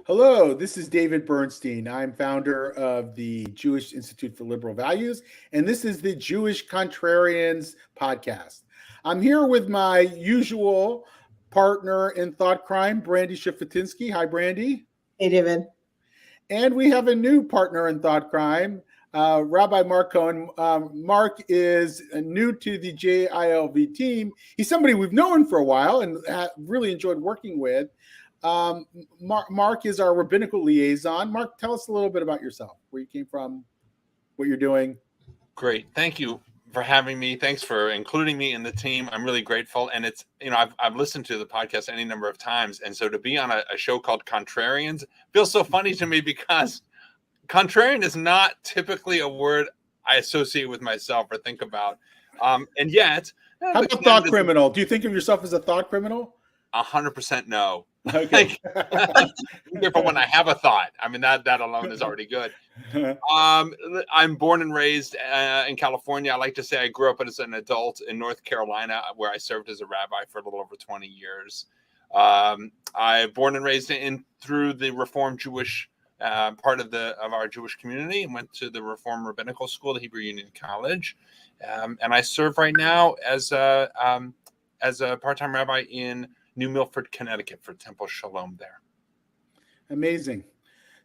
Hello, this is David Bernstein. I'm founder of the Jewish Institute for Liberal Values, and this is the Jewish Contrarians podcast. I'm here with my usual partner in thought crime, Brandy Shifatinsky. Hi, Brandy. Hey, David. And we have a new partner in thought crime, Rabbi Mark Cohn. Mark is new to the JILV team. He's somebody we've known for a while and really enjoyed working with. Mark is our Rabbinical Liaison. Mark, tell us a little bit about yourself, where you came from, what you're doing. Great. Thank you for having me. Thanks for including me in the team. I'm really grateful. And it's, I've listened to the podcast any number of times. And so to be on a show called Contrarians feels so funny to me because contrarian is not typically a word I associate with myself or think about. And yet. How about thought criminal? Do you think of yourself as a thought criminal? 100% no. Okay. Careful when I have a thought. I mean, that alone is already good. I'm born and raised in California. I like to say I grew up as an adult in North Carolina, where I served as a rabbi for a little over 20 years. I born and raised through the Reform Jewish part of our Jewish community, and went to the Reform Rabbinical School, the Hebrew Union College, and I serve right now as a part-time rabbi in New Milford, Connecticut, for Temple Shalom there. Amazing.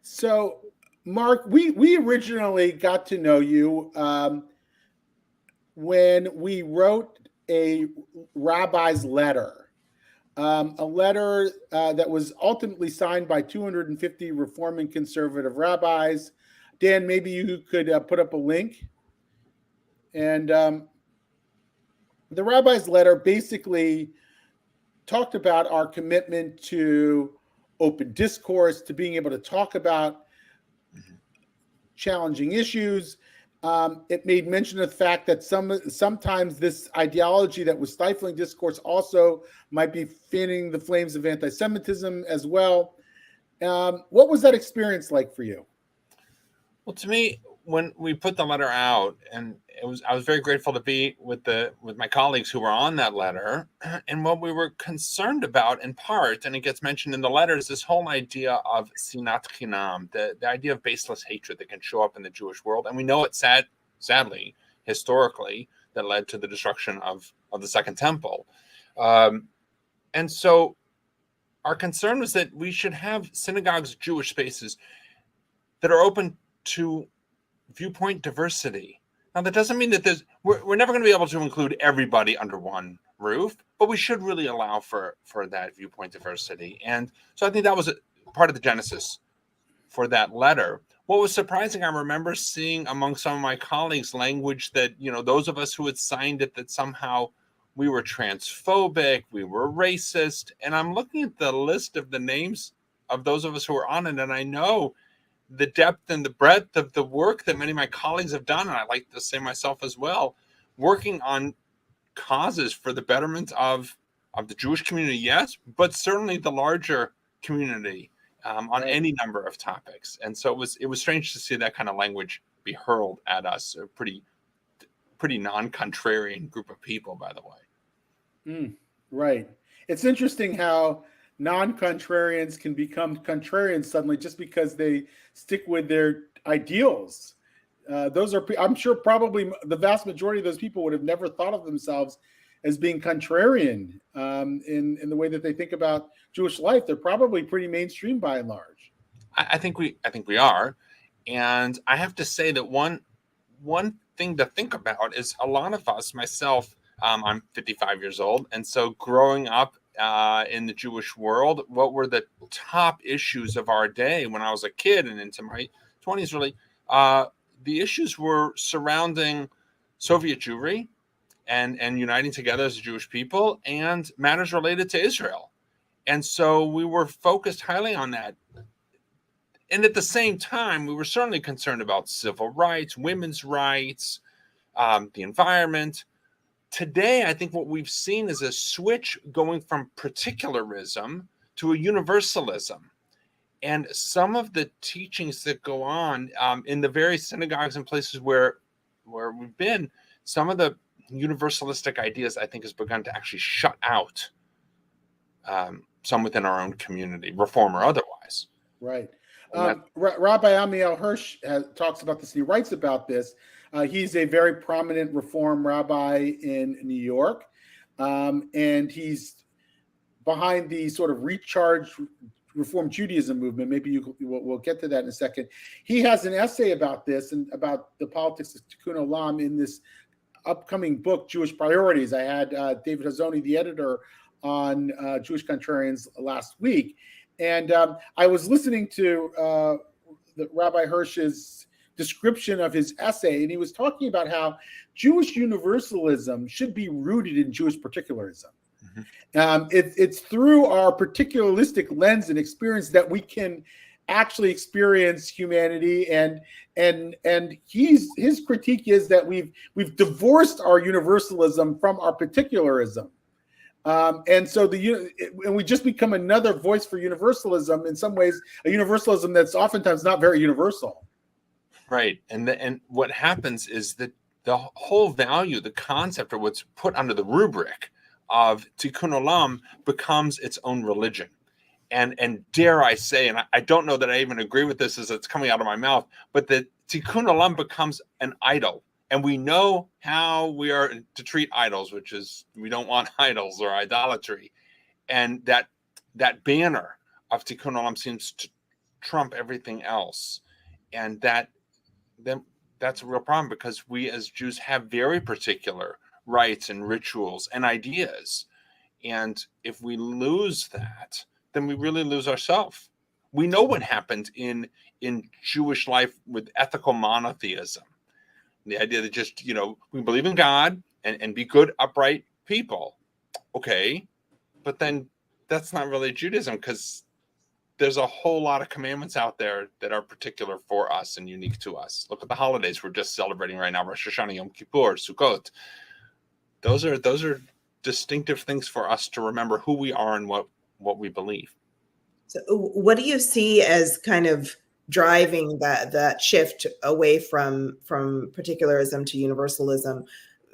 So, Mark, we originally got to know you when we wrote a rabbi's letter, a letter that was ultimately signed by 250 Reform and conservative rabbis. Dan, maybe you could put up a link. And the rabbi's letter basically talked about our commitment to open discourse, to being able to talk about challenging issues. It made mention of the fact that sometimes this ideology that was stifling discourse also might be fanning the flames of anti-Semitism as well. What was that experience like for you? Well, to me, when we put the letter out, and I was very grateful to be with my colleagues who were on that letter. And what we were concerned about, in part, and it gets mentioned in the letter, is this whole idea of sinat chinam, the idea of baseless hatred that can show up in the Jewish world. And we know it sadly, historically, that led to the destruction of the Second Temple. And so our concern was that we should have synagogues, Jewish spaces, that are open to viewpoint diversity. Now, that doesn't mean that we're never going to be able to include everybody under one roof, but we should really allow for that viewpoint diversity. And so I think that was part of the genesis for that letter. What was surprising, I remember seeing among some of my colleagues language that, those of us who had signed it, that somehow we were transphobic, we were racist. And I'm looking at the list of the names of those of us who were on it, and I know the depth and the breadth of the work that many of my colleagues have done, and I like to say myself as well, working on causes for the betterment of the Jewish community, yes, but certainly the larger community on any number of topics. And so it was strange to see that kind of language be hurled at us, a pretty non-contrarian group of people, by the way. Right. It's interesting how non-contrarians can become contrarians suddenly just because they stick with their ideals. Those are, I'm sure, probably the vast majority of those people would have never thought of themselves as being contrarian in the way that they think about Jewish life. They're probably pretty mainstream by and large. I think we are, and I have to say that one thing to think about is a lot of us, myself, I'm 55 years old, and so growing up in the Jewish world, what were the top issues of our day when I was a kid and into my 20s, really? The issues were surrounding Soviet Jewry and uniting together as a Jewish people, and matters related to Israel. And so we were focused highly on that. And at the same time, we were certainly concerned about civil rights, women's rights, the environment. Today, I think what we've seen is a switch going from particularism to a universalism. And some of the teachings that go on in the various synagogues and places where we've been, some of the universalistic ideas, I think, has begun to actually shut out some within our own community, reform or otherwise. Right. And Rabbi Amiel Hirsch talks about this, and he writes about this. He's a very prominent Reform rabbi in New York, and he's behind the sort of recharged Reform Judaism movement. Maybe we'll get to that in a second. He has an essay about this and about the politics of Tikkun Olam in this upcoming book, Jewish Priorities. I had David Hazoni, the editor, on Jewish Contrarians last week. And I was listening to Rabbi Hirsch's description of his essay, and he was talking about how Jewish universalism should be rooted in Jewish particularism. It's through our particularistic lens and experience that we can actually experience humanity, and his critique is that we've divorced our universalism from our particularism, and so and we just become another voice for universalism, in some ways a universalism that's oftentimes not very universal. Right, and what happens is that the whole value, the concept, or what's put under the rubric of Tikkun Olam becomes its own religion. And dare I say, and I don't know that I even agree with this as it's coming out of my mouth, but that Tikkun Olam becomes an idol. And we know how we are to treat idols, which is we don't want idols or idolatry. And that banner of Tikkun Olam seems to trump everything else. And that's a real problem, because we as Jews have very particular rites and rituals and ideas. And if we lose that, then we really lose ourselves. We know what happened in Jewish life with ethical monotheism. The idea that just, we believe in God and be good, upright people. Okay. But then that's not really Judaism, because there's a whole lot of commandments out there that are particular for us and unique to us. Look at the holidays we're just celebrating right now: Rosh Hashanah, Yom Kippur, Sukkot. Those are distinctive things for us to remember who we are and what we believe. So what do you see as kind of driving that shift away from particularism to universalism?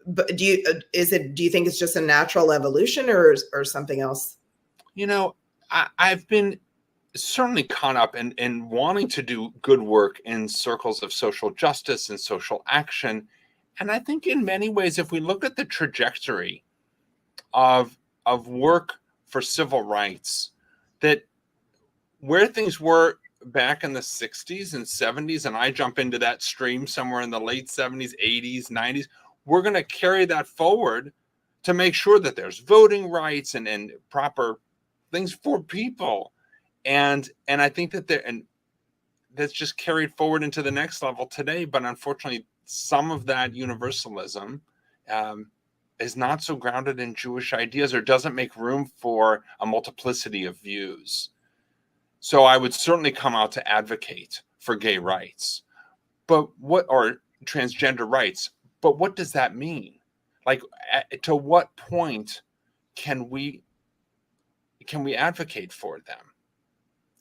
But do you think it's just a natural evolution or something else? I've been certainly caught up in wanting to do good work in circles of social justice and social action. And I think in many ways, if we look at the trajectory of work for civil rights, that where things were back in the 60s and 70s, and I jump into that stream somewhere in the late 70s, 80s, 90s, we're going to carry that forward to make sure that there's voting rights and proper things for people. And I think that that's just carried forward into the next level today. But unfortunately, some of that universalism is not so grounded in Jewish ideas, or doesn't make room for a multiplicity of views. So I would certainly come out to advocate for gay rights, or transgender rights. But what does that mean? Like, to what point can we advocate for them?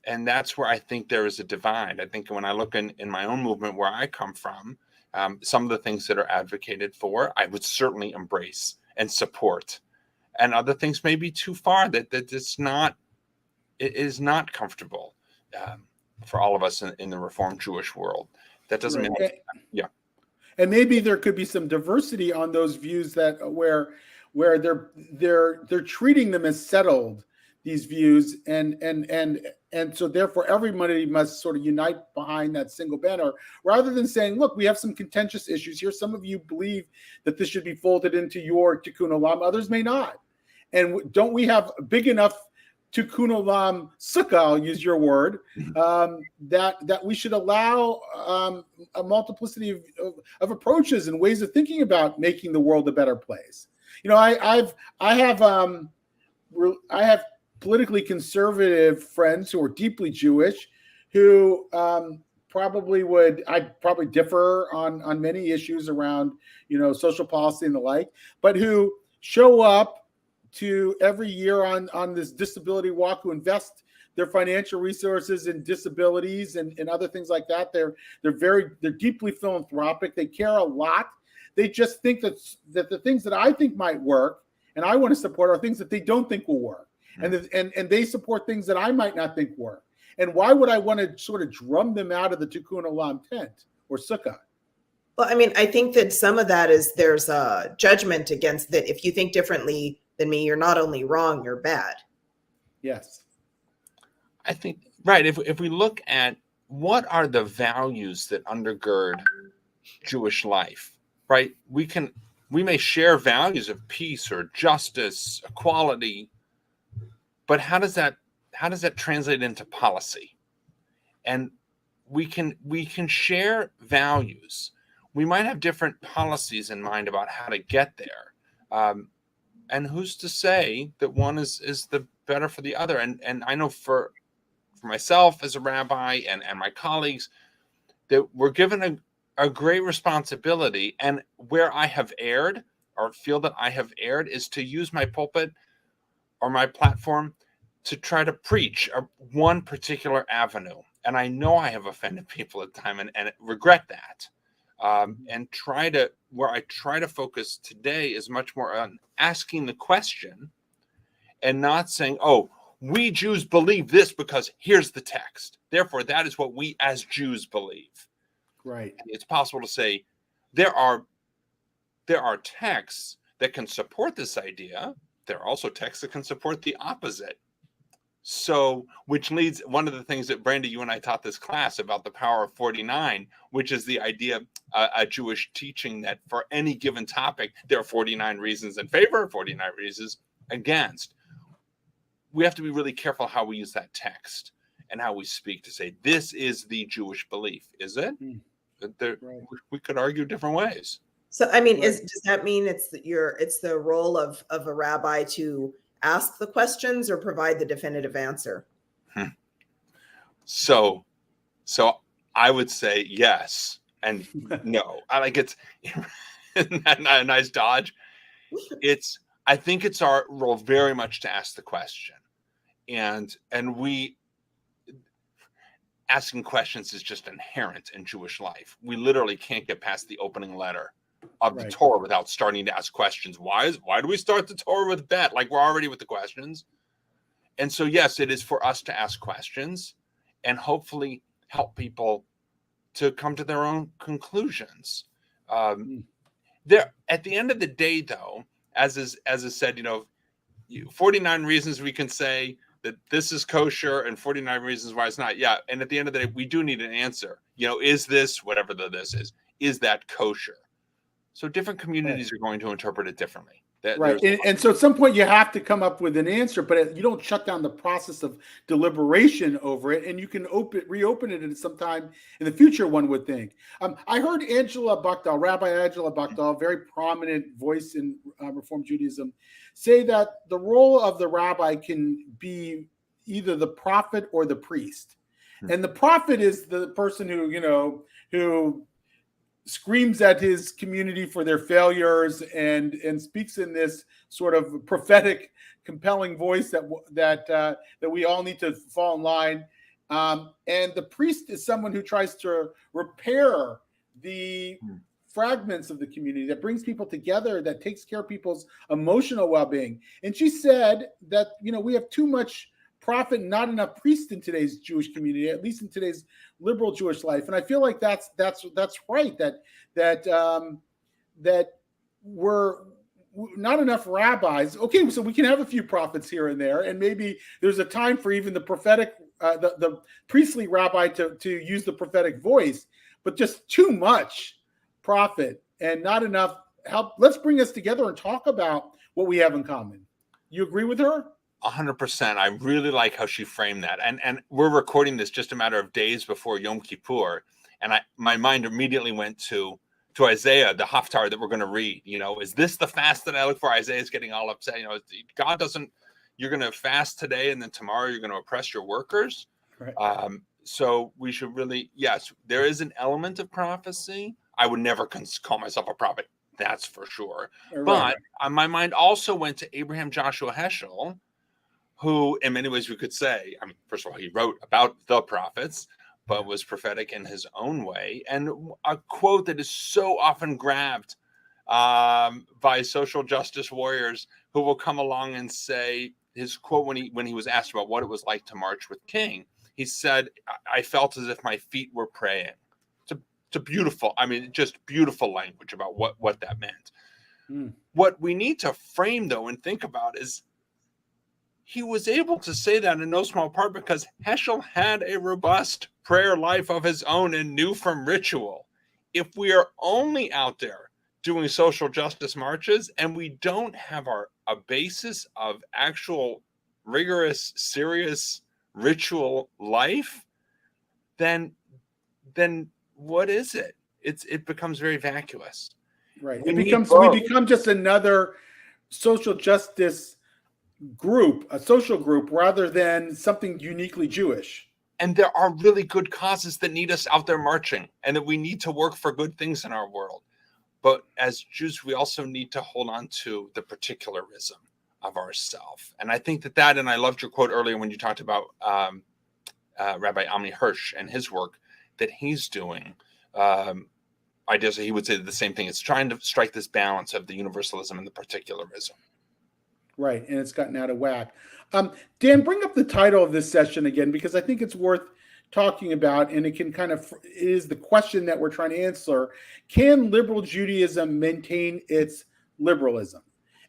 And that's where I think there is a divide. I think when I look in my own movement where I come from, some of the things that are advocated for, I would certainly embrace and support. And other things may be too far, that it is not comfortable for all of us in the Reformed Jewish world. That doesn't mean, yeah. And maybe there could be some diversity on those views that where they're treating them as settled, these views, and so therefore everybody must sort of unite behind that single banner, rather than saying, look, we have some contentious issues here. Some of you believe that this should be folded into your Tikkun Olam, others may not. And don't we have big enough Tikkun Olam sukkah, I'll use your word, that we should allow a multiplicity of approaches and ways of thinking about making the world a better place. I have politically conservative friends who are deeply Jewish, who I'd probably differ on many issues around, social policy and the like, but who show up to every year on this disability walk, who invest their financial resources in disabilities and other things like that. They're deeply philanthropic. They care a lot. They just think that the things that I think might work and I want to support are things that they don't think will work. And they support things that I might not think work. And why would I want to sort of drum them out of the Tikkun Olam tent or sukkah? Well, I mean, I think that some of that is there's a judgment against that. If you think differently than me, you're not only wrong, you're bad. Yes. I think, right. If we look at what are the values that undergird Jewish life, right? We may share values of peace or justice, equality, but how does that translate into policy? And we can share values. We might have different policies in mind about how to get there. And who's to say that one is the better for the other? And I know for myself as a rabbi and my colleagues, that we're given a great responsibility. And where I have erred or feel that I have erred is to use my pulpit or my platform to try to preach one particular avenue. And I know I have offended people at the time and regret that. And where I try to focus today is much more on asking the question and not saying, oh, we Jews believe this because here's the text. Therefore, that is what we as Jews believe. Right. It's possible to say there are texts that can support this idea. There are also texts that can support the opposite. So, which leads, one of the things that Brenda, you and I taught this class about the power of 49, which is the idea, a Jewish teaching that for any given topic, there are 49 reasons in favor, 49 reasons against. We have to be really careful how we use that text and how we speak to say, this is the Jewish belief. Is it? Right. We could argue different ways. So, I mean, Right. does that mean it's the role of a rabbi to ask the questions or provide the definitive answer? So I would say yes and no. I like it's a nice dodge. I think it's our role very much to ask the question, and we asking questions is just inherent in Jewish life. We literally can't get past the opening letter of the Right. Torah without starting to ask questions. Why do we start the Torah with bet? Like we're already with the questions. And so, yes, it is for us to ask questions and hopefully help people to come to their own conclusions. There, at the end of the day, though, as is said, 49 reasons we can say that this is kosher and 49 reasons why it's not. Yeah. And at the end of the day, we do need an answer. Is this, whatever this is that kosher? So different communities are going to interpret it differently. Right. And so at some point you have to come up with an answer, but you don't shut down the process of deliberation over it. And you can reopen it at some time in the future, one would think. I heard Rabbi Angela Bakdal, very prominent voice in Reform Judaism, say that the role of the rabbi can be either the prophet or the priest. And the prophet is the person who screams at his community for their failures and speaks in this sort of prophetic, compelling voice that we all need to fall in line. And the priest is someone who tries to repair the fragments of the community, that brings people together, that takes care of people's emotional well-being. And she said that we have too much prophet, not enough priest in today's Jewish community, at least in today's liberal Jewish life. And I feel like that's right. That we're not enough rabbis. Okay, so we can have a few prophets here and there, and maybe there's a time for even the prophetic, the priestly rabbi to use the prophetic voice, but just too much prophet and not enough help. Let's bring us together and talk about what we have in common. You agree with her? 100%. I really like how she framed that. And we're recording this just a matter of days before Yom Kippur. And my mind immediately went to Isaiah, the Haftarah that we're going to read. Is this the fast that I look for? Isaiah's getting all upset. God doesn't, you're going to fast today and then tomorrow you're going to oppress your workers. Right. So we should really, yes, there is an element of prophecy. I would never call myself a prophet. That's for sure. Right. But my mind also went to Abraham Joshua Heschel, who in many ways we could say, first of all, he wrote about the prophets, but was prophetic in his own way. And a quote that is so often grabbed by social justice warriors who will come along and say his quote when he was asked about what it was like to march with King. He said, I felt as if my feet were praying. It's a beautiful, I mean, just beautiful language about what that meant. What we need to frame, though, and think about is he was able to say that in no small part because Heschel had a robust prayer life of his own and knew from ritual. If we are only out there doing social justice marches and we don't have a basis of actual rigorous, serious ritual life, then what is it? It becomes very vacuous. Right. We become just another social justice group, a social group, rather than something uniquely Jewish. And there are really good causes that need us out there marching, and that we need to work for good things in our world. But as Jews, we also need to hold on to the particularism of ourselves. And I think that, and I loved your quote earlier when you talked about Rabbi Ami Hirsch and his work that he's doing. I guess he would say the same thing. It's trying to strike this balance of the universalism and the particularism. Right, and it's gotten out of whack. Dan, bring up the title of this session again, because I think it's worth talking about, and it is the question that we're trying to answer. Can liberal Judaism maintain its liberalism?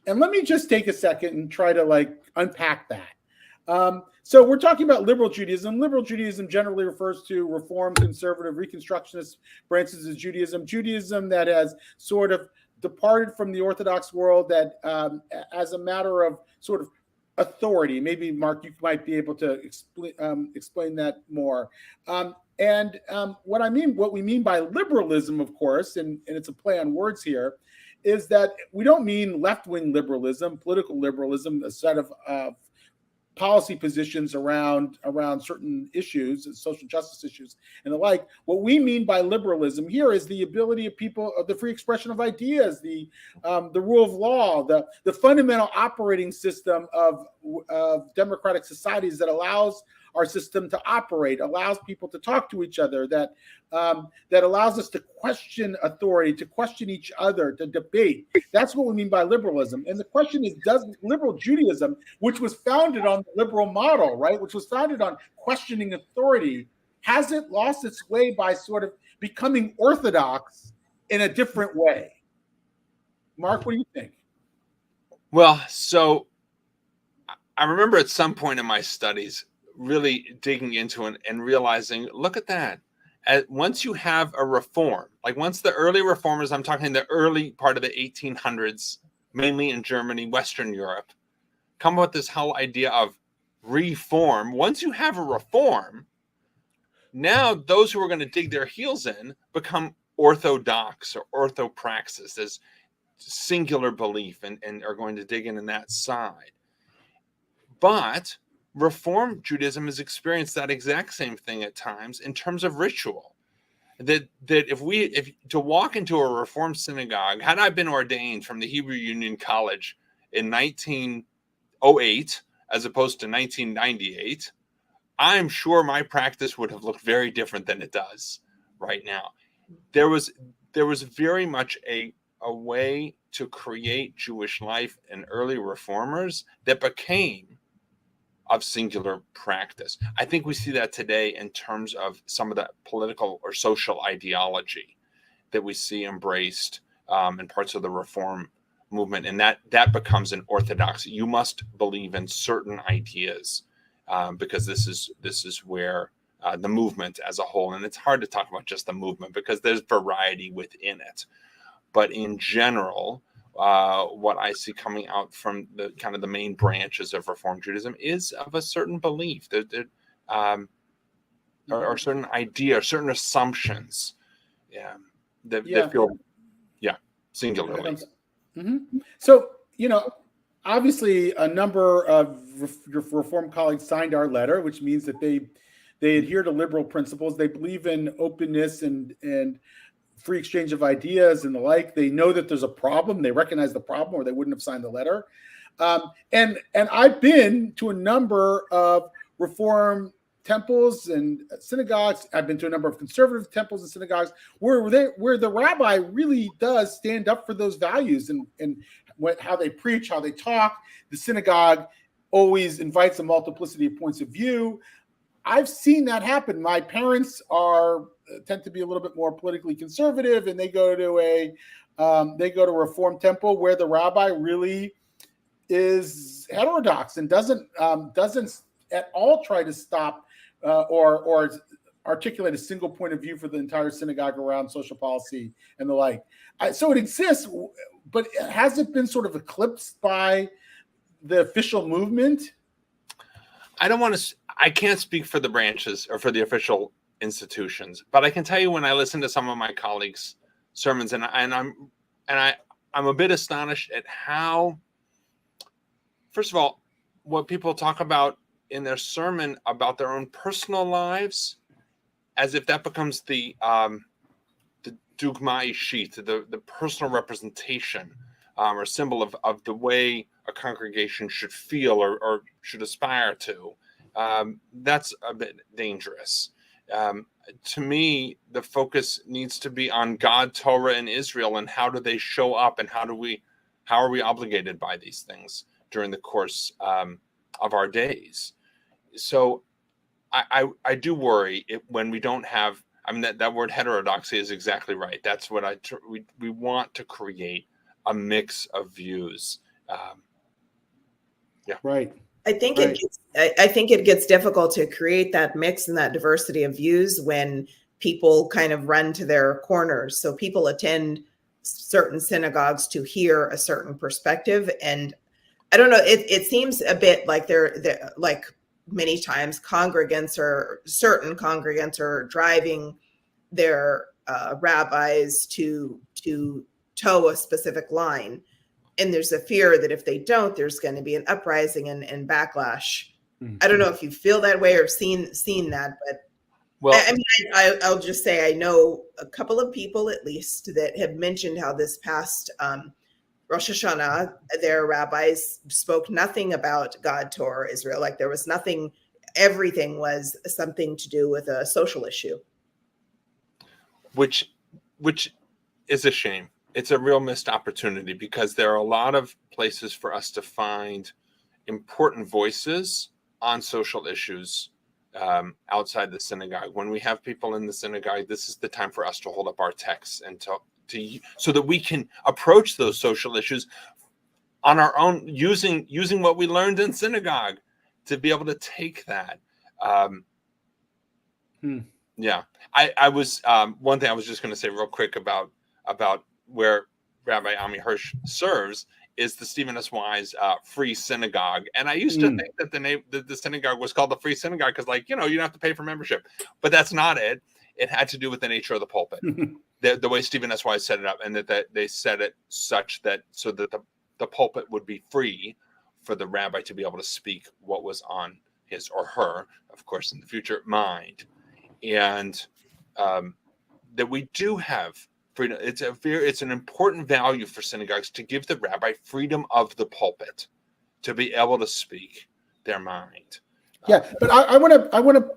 And let me just take a second and try to unpack that. So we're talking about liberal Judaism. Liberal Judaism generally refers to Reform, Conservative, Reconstructionist branches of Judaism. Judaism that has sort of departed from the Orthodox world, that as a matter of sort of authority. Maybe, Mark, you might be able to explain that more. What we mean by liberalism, of course, and it's a play on words here, is that we don't mean left-wing liberalism, political liberalism, a set of policy positions around certain issues, social justice issues and the like. What we mean by liberalism here is the ability of people, of the free expression of ideas, the rule of law, the fundamental operating system of democratic societies that allows our system to operate, allows people to talk to each other, that allows us to question authority, to question each other, to debate. That's what we mean by liberalism. And the question is, does liberal Judaism, which was founded on the liberal model, right, which was founded on questioning authority, has it lost its way by sort of becoming orthodox in a different way? Mark, what do you think? Well, so I remember at some point in my studies really digging into it and realizing, look at that. Once you have a reform, like once the early reformers, I'm talking the early part of the 1800s, mainly in Germany, Western Europe, come up with this whole idea of reform. Once you have a reform, now those who are going to dig their heels in become orthodox or orthopraxis, as singular belief, and are going to dig in that side. But Reform Judaism has experienced that exact same thing at times in terms of ritual. That if to walk into a Reform synagogue, had I been ordained from the Hebrew Union College in 1908 as opposed to 1998, I'm sure my practice would have looked very different than it does right now. There was very much a way to create Jewish life in early reformers that became of singular practice. I think we see that today in terms of some of the political or social ideology that we see embraced in parts of the Reform movement, and that becomes an orthodoxy. You must believe in certain ideas because this is where the movement as a whole, and it's hard to talk about just the movement because there's variety within it, but in general, what I see coming out from the kind of the main branches of Reform Judaism is of a certain belief or certain idea, or certain assumptions, that feel, singularly. Mm-hmm. So, obviously, a number of Reform colleagues signed our letter, which means that they adhere to liberal principles. They believe in openness and free exchange of ideas and the like. They know that there's a problem. They recognize the problem, or they wouldn't have signed the letter. And I've been to a number of Reform temples and synagogues. I've been to a number of conservative temples and synagogues where the rabbi really does stand up for those values and how they preach, how they talk. The synagogue always invites a multiplicity of points of view. I've seen that happen. My parents tend to be a little bit more politically conservative, and they go to a Reform temple where the rabbi really is heterodox and doesn't at all try to stop or articulate a single point of view for the entire synagogue around social policy and the like. So it exists, but has it been sort of eclipsed by the official movement? I can't speak for the branches or for the official institutions, but I can tell you when I listen to some of my colleagues' sermons, and I'm a bit astonished at how, first of all, what people talk about in their sermon about their own personal lives, as if that becomes the dogma ishit, the personal representation or symbol of the way a congregation should feel or should aspire to. That's a bit dangerous. To me, the focus needs to be on God, Torah, and Israel, and how do they show up, and how are we obligated by these things during the course of our days. So I do worry when we don't have, I mean, that word heterodoxy is exactly right. That's what we want to create a mix of views. Yeah. Right. I think it gets difficult to create that mix and that diversity of views when people kind of run to their corners. So people attend certain synagogues to hear a certain perspective, and I don't know. It seems a bit like they're like many times certain congregants are driving their rabbis to toe a specific line. And there's a fear that if they don't, there's going to be an uprising and backlash. Mm-hmm. I don't know if you feel that way or seen that, but well, I mean, I'll just say I know a couple of people at least that have mentioned how this past Rosh Hashanah, their rabbis spoke nothing about God, Torah, Israel. Like there was nothing. Everything was something to do with a social issue, which is a shame. It's a real missed opportunity because there are a lot of places for us to find important voices on social issues outside the synagogue. When we have people in the synagogue, this is the time for us to hold up our texts and so that we can approach those social issues on our own, using what we learned in synagogue to be able to take that. Yeah, I was one thing I was just going to say real quick about where Rabbi Ami Hirsch serves is the Stephen S. Wise Free Synagogue. And I used to think that the synagogue was called the Free Synagogue because, like, you don't have to pay for membership. But that's not it. It had to do with the nature of the pulpit, the way Stephen S. Wise set it up, and that they set it such that so that the pulpit would be free for the rabbi to be able to speak what was on his or her, of course, in the future, mind. And that we do have freedom. It's an important value for synagogues to give the rabbi freedom of the pulpit to be able to speak their mind. Yeah, but I want to.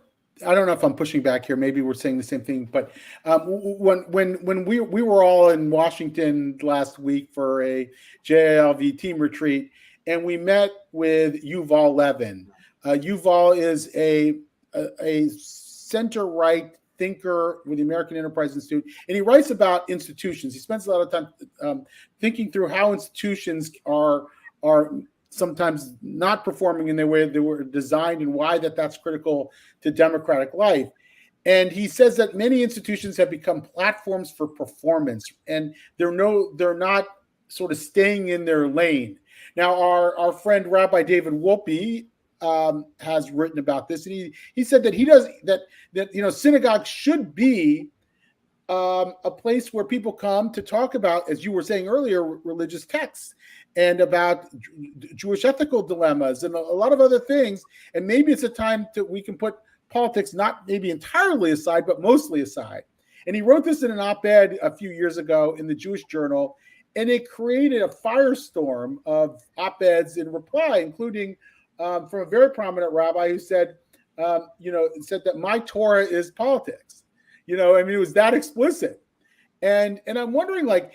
I don't know if I'm pushing back here. Maybe we're saying the same thing. But when we were all in Washington last week for a JILV team retreat, and we met with Yuval Levin. Yuval is a center-right thinker with the American Enterprise Institute, and he writes about institutions. He spends a lot of time thinking through how institutions are sometimes not performing in the way they were designed and why that's critical to democratic life. And he says that many institutions have become platforms for performance, and they're not sort of staying in their lane. Now, our friend Rabbi David Wolpe has written about this, and he said that synagogues should be a place where people come to talk about, as you were saying earlier, religious texts and about Jewish ethical dilemmas and a lot of other things. And maybe it's a time we can put politics not maybe entirely aside, but mostly aside. And he wrote this in an op-ed a few years ago in the Jewish Journal, and it created a firestorm of op-eds in reply, including from a very prominent rabbi who said that my Torah is politics. It was that explicit. And I'm wondering, like,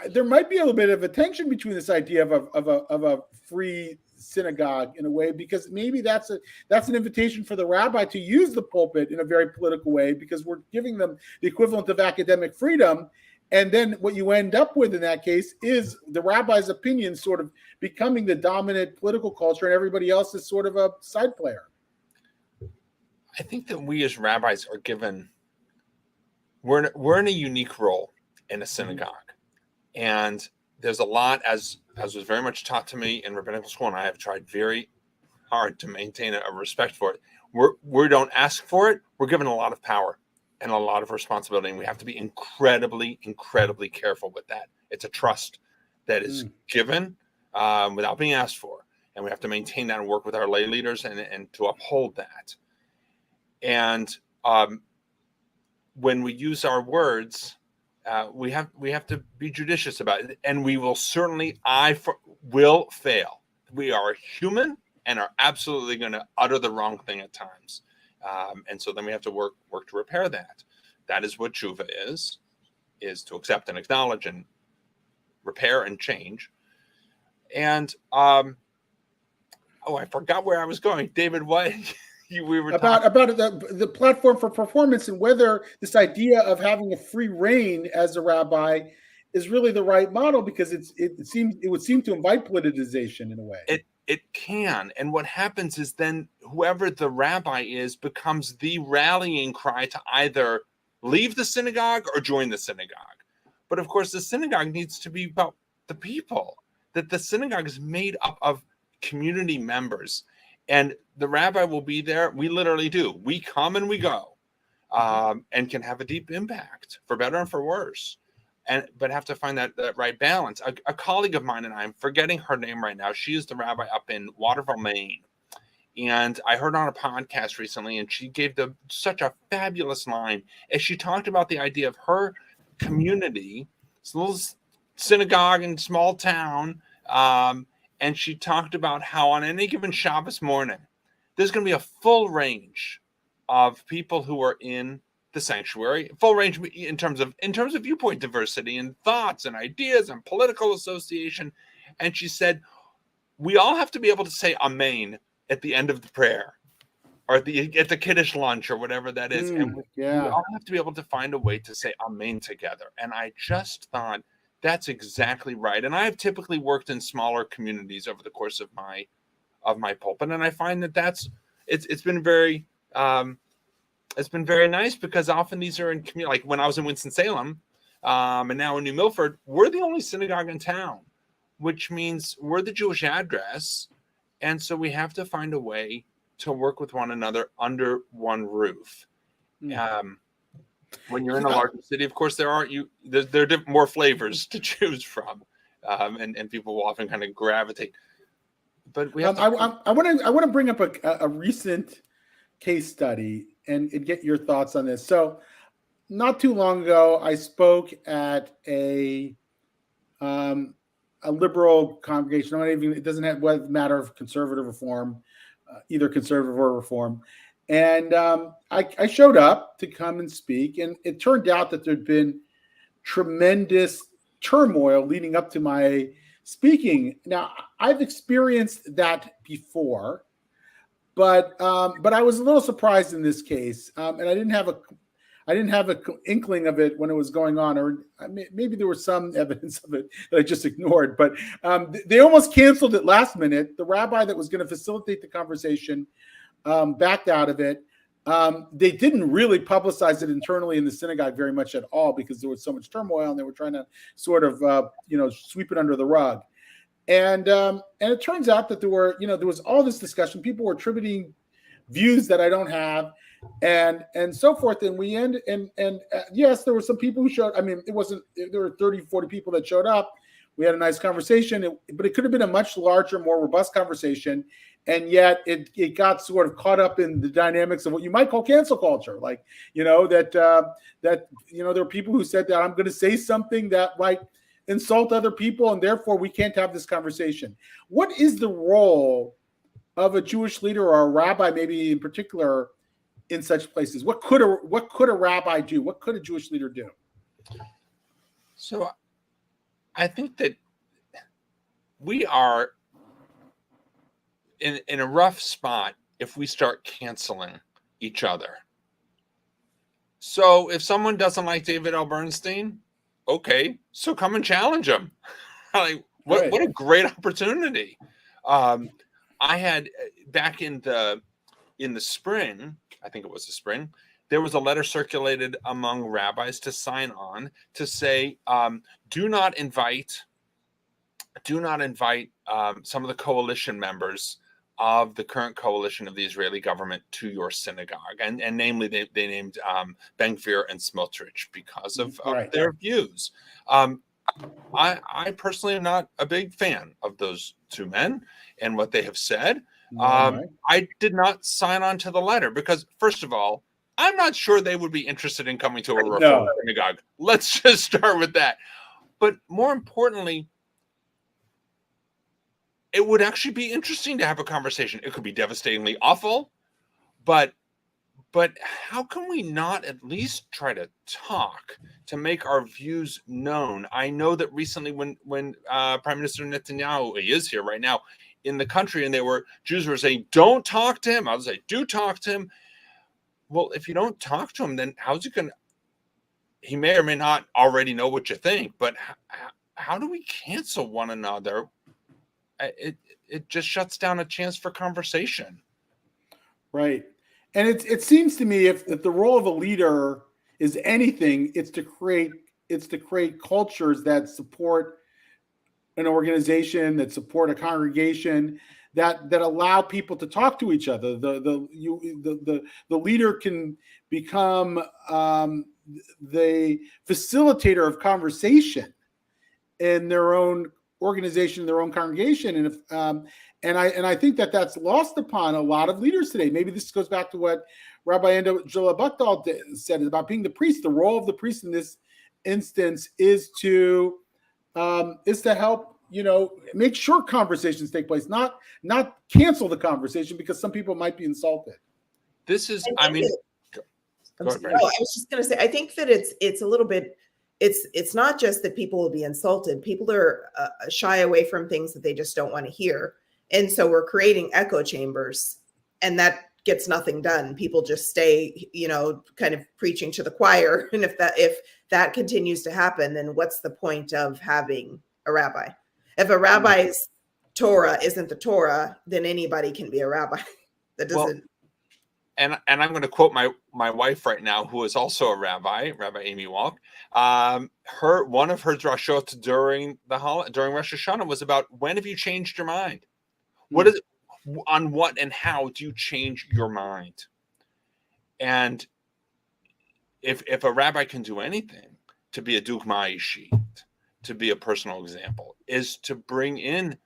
there might be a little bit of a tension between this idea of a free synagogue in a way, because maybe that's an invitation for the rabbi to use the pulpit in a very political way, because we're giving them the equivalent of academic freedom. And then what you end up with in that case is the rabbi's opinion sort of becoming the dominant political culture, and everybody else is sort of a side player. I think that we as rabbis are given, we're in a unique role in a synagogue. And there's a lot, as was very much taught to me in rabbinical school, and I have tried very hard to maintain a respect for it. We don't ask for it. We're given a lot of power and a lot of responsibility, and we have to be incredibly, incredibly careful with that. It's a trust that is given without being asked for, and we have to maintain that and work with our lay leaders and to uphold that. And when we use our words, we have to be judicious about it, and we will certainly will fail. We are human and are absolutely going to utter the wrong thing at times. And so then we have to work to repair that. That is what tshuva is to accept and acknowledge and repair and change. And I forgot where I was going, David. What we were about the platform for performance, and whether this idea of having a free reign as a rabbi is really the right model, because it would seem to invite politicization in a way. It can. And what happens is then whoever the rabbi is becomes the rallying cry to either leave the synagogue or join the synagogue. But of course, the synagogue needs to be about the people, that the synagogue is made up of community members, and the rabbi will be there. We literally do. We come and we go, and can have a deep impact for better and for worse. But have to find that right balance. A colleague of mine and I, I'm forgetting her name right now. She is the rabbi up in Waterville, Maine. And I heard on a podcast recently, and she gave such a fabulous line as she talked about the idea of her community. It's a little synagogue in a small town. And she talked about how on any given Shabbos morning, there's going to be a full range of people who are in the sanctuary, full range in terms of viewpoint diversity and thoughts and ideas and political association. And she said, we all have to be able to say amen at the end of the prayer, or at the Kiddush lunch, or whatever that is. And we all have to be able to find a way to say amen together. And I just thought that's exactly right. And I have typically worked in smaller communities over the course of my pulpit, and I find that it's been very nice, because often these are in community. Like when I was in Winston-Salem, and now in New Milford, we're the only synagogue in town, which means we're the Jewish address. And so we have to find a way to work with one another under one roof. When you're in a larger city, of course, there are more flavors to choose from, and people will often kind of gravitate. But we have I want to bring up a recent case study and get your thoughts on this. So, not too long ago, I spoke at a liberal congregation. It doesn't matter of conservative reform, either conservative or reform. And I showed up to come and speak, and it turned out that there'd been tremendous turmoil leading up to my speaking. Now, I've experienced that before, but I was a little surprised in this case, and I didn't have an inkling of it when it was going on, or maybe there was some evidence of it that I just ignored. But they almost canceled it last minute. The rabbi that was going to facilitate the conversation backed out of it. They didn't really publicize it internally in the synagogue very much at all, because there was so much turmoil, and they were trying to sort of sweep it under the rug. And it turns out that there was all this discussion. People were attributing views that I don't have, and so forth. And we end and yes, there were some people who showed. I mean, there were 30, 40 people that showed up. We had a nice conversation, but it could have been a much larger, more robust conversation. And yet it got sort of caught up in the dynamics of what you might call cancel culture. Like, that there were people who said that I'm going to say something that might insult other people, and therefore we can't have this conversation. What is the role of a Jewish leader, or a rabbi, maybe in particular, in such places? What could a rabbi do? What could a Jewish leader do? So I think that we are in a rough spot if we start canceling each other. So if someone doesn't like David L. Bernstein, okay, so come and challenge him. Like, what a great opportunity. I had back in the spring, I think it was the spring, there was a letter circulated among rabbis to sign on to say, do not invite some of the coalition members of the current coalition of the Israeli government to your synagogue. And namely, they named Ben-Gvir and Smotrich because of their views. I personally am not a big fan of those two men and what they have said. I did not sign on to the letter because, first of all, I'm not sure they would be interested in coming to a Reform synagogue. Let's just start with that. But more importantly, it would actually be interesting to have a conversation. It could be devastatingly awful, but how can we not at least try to talk to make our views known? I know that recently when Prime Minister Netanyahu, he is here right now in the country, and Jews were saying, don't talk to him. I would say, do talk to him. Well, if you don't talk to him, then how's he going to, he may or may not already know what you think, but how do we cancel one another? It just shuts down a chance for conversation. Right. And it seems to me if the role of a leader is anything, it's to create cultures that support an organization, that support a congregation, that allow people to talk to each other. The leader can become the facilitator of conversation in their own organization, their own congregation, and I think that's lost upon a lot of leaders today. Maybe this goes back to what Rabbi Angela Buchdahl said about being the priest. The role of the priest in this instance is to help, make sure conversations take place, not cancel the conversation because some people might be insulted. This is, I was just going to say, I think that it's a little bit. It's not just that people will be insulted. People are shy away from things that they just don't want to hear. And so we're creating echo chambers, and that gets nothing done. People just stay, kind of preaching to the choir. And if that continues to happen, then what's the point of having a rabbi? If a rabbi's Torah isn't the Torah, then anybody can be a rabbi. That doesn't. And I'm going to quote my wife right now, who is also a rabbi, Rabbi Amy Walk. One of her drashot during Rosh Hashanah was about, when have you changed your mind? On what and how do you change your mind? And if a rabbi can do anything to be a dugma ishit, to be a personal example, is to bring in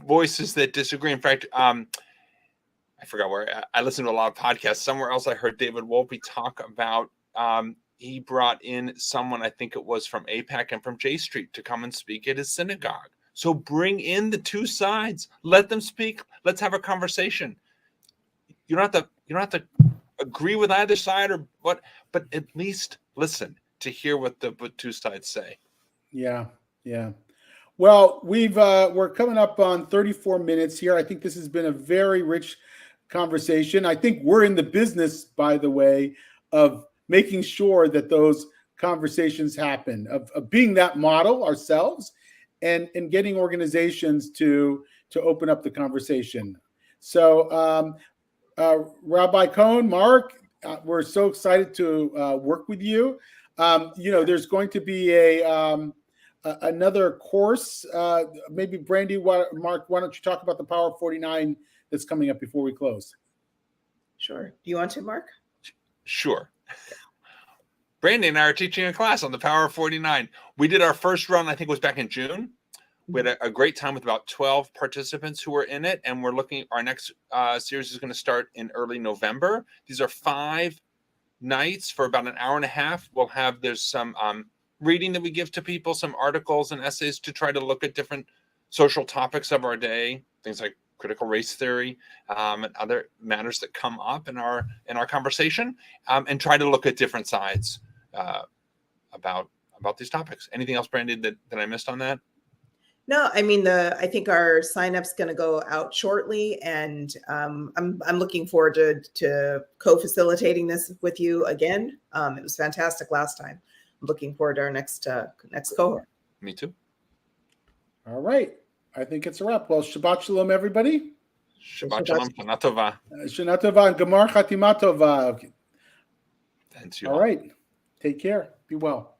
voices that disagree. In fact, I forgot where I listened to a lot of podcasts. Somewhere else I heard David Wolpe talk about, he brought in someone, I think it was from APAC and from J Street, to come and speak at his synagogue. So bring in the two sides, let them speak. Let's have a conversation. You don't have to agree with either side or what, but at least listen to hear what the two sides say. Yeah. Well, we're coming up on 34 minutes here. I think this has been a very rich conversation. I think we're in the business, by the way, of making sure that those conversations happen, of being that model ourselves, and getting organizations to open up the conversation. So, Rabbi Cohn, Mark, we're so excited to work with you. There's going to be another course. Maybe Brandy, Mark, why don't you talk about the Power of 49 that's coming up before we close? Sure. Do you want to, Mark? Sure. Brandy and I are teaching a class on the Power of 49. We did our first run, I think it was back in June. We had a great time with about 12 participants who were in it. And we're looking, our next series is going to start in early November. These are 5 nights for about an hour and a half. There's some reading that we give to people, some articles and essays to try to look at different social topics of our day, things like critical race theory, and other matters that come up in our conversation, and try to look at different sides about these topics. Anything else, Brandy, that I missed on that? No, I mean I think our sign up's going to go out shortly, and I'm looking forward to co-facilitating this with you again. It was fantastic last time. I'm looking forward to our next cohort. Me too. All right. I think it's a wrap. Well, Shabbat Shalom, everybody. Shabbat Shalom, Shana Tova. Shana Tova and Gemar Chatima Tova. Thanks, you All right. Take care. Be well.